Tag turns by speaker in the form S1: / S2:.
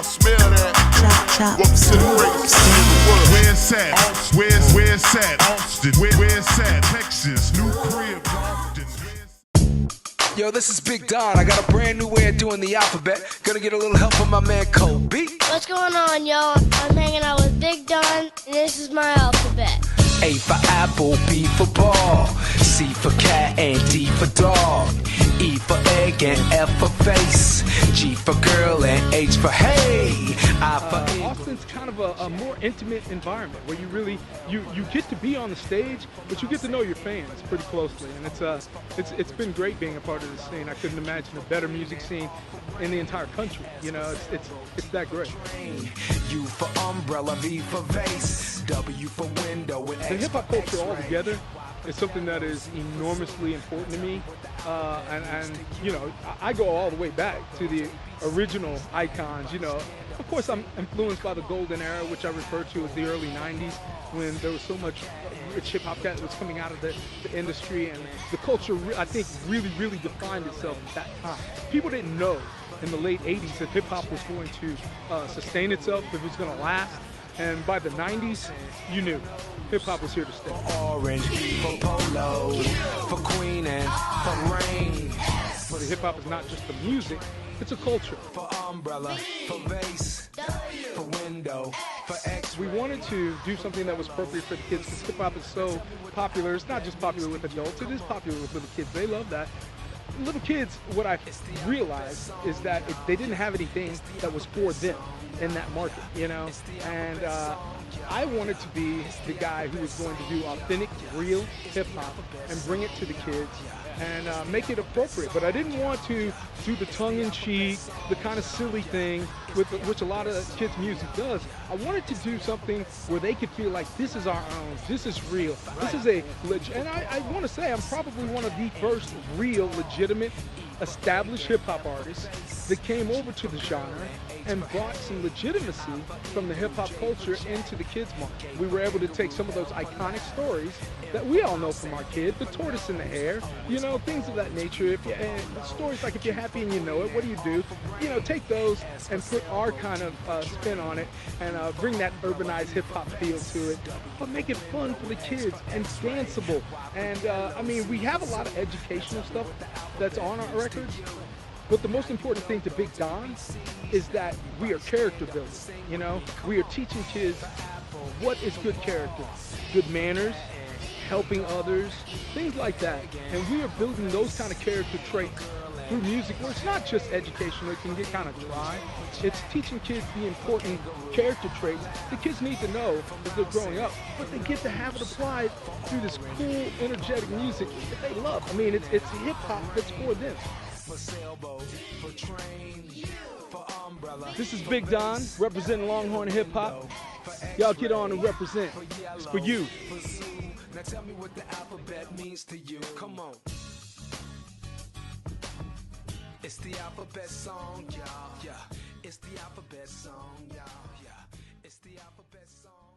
S1: Y'all smell that? Welcome to the greatest city in the world.
S2: Where's that? Where's that? Austin. Where's that? Texas. New crib. Compton.
S3: Yo, this is Big Don. I got a brand new way of doing the alphabet. Gonna get a little help from my man Kobe.
S4: What's going on, y'all? I'm hanging out with Big Don, and this is my alphabet.
S3: A for apple, B for ball, C for cat, and D for dog. E for egg, and F for face. G for girl, and H for hey. I for
S5: Austin's kind of a more intimate environment where you really you get to be on the stage, but you get to know your fans pretty closely, and it's been great being a part of this scene. I couldn't imagine a better music scene in the entire country. You know, it's that great.
S3: U for umbrella, V for vase, W for window, and
S5: The hip hop culture altogether is something that is enormously important to me, and you know, I go all the way back to the original icons. You know, of course, I'm influenced by the golden era, which I refer to as the early '90s, when there was so much rich hip hop that was coming out of the industry, and the culture, I think, really defined itself at that time. People didn't know in the late '80s that hip hop was going to sustain itself, if it was going to last. And by the 90s, you knew hip-hop was here to stay.
S3: Orange, for polo, for queen, and for rain.
S5: But hip-hop is not just the music, it's a culture.
S3: For umbrella, for vase, for window, for X.
S5: We wanted to do something that was appropriate for the kids, because hip-hop is so popular. It's not just popular with adults, it is popular with little kids. They love that. Little kids, what I realized is that they didn't have anything that was for them in that market, you know, and I wanted to be the guy who was going to do authentic, real hip-hop and bring it to the kids and make it appropriate. But I didn't want to do the tongue-in-cheek, the kind of silly thing which a lot of kids' music does. I wanted to do something where they could feel like this is our own, this is real, this is a legit. And I want to say I'm probably one of the first real, legitimate, established hip-hop artists that came over to the genre and brought some legitimacy from the hip-hop culture into the kids' market. We were able to take some of those iconic stories that we all know from our kid, the tortoise in the hare, you know, things of that nature. Stories like if you're happy and you know it, what do? You know, take those and put our kind of spin on it and bring that urbanized hip-hop feel to it, but make it fun for the kids and danceable. And I mean, we have a lot of educational stuff that's on our records, but the most important thing to Big Don is that we are character builders. You know, we are teaching kids what is good character, good manners, helping others, things like that. And we are building those kind of character traits through music, where it's not just educational, it can get kind of dry. It's teaching kids the important character traits the kids need to know as they're growing up, but they get to have it applied through this cool, energetic music that they love. I mean, it's hip-hop that's for them. This is Big Don, representing Longhorn Hip Hop. Y'all get on and represent. It's for you.
S3: Now tell me what the alphabet means to you. Come on. It's the alphabet song, y'all. Yeah. It's the alphabet song, y'all. Yeah. It's the alphabet song.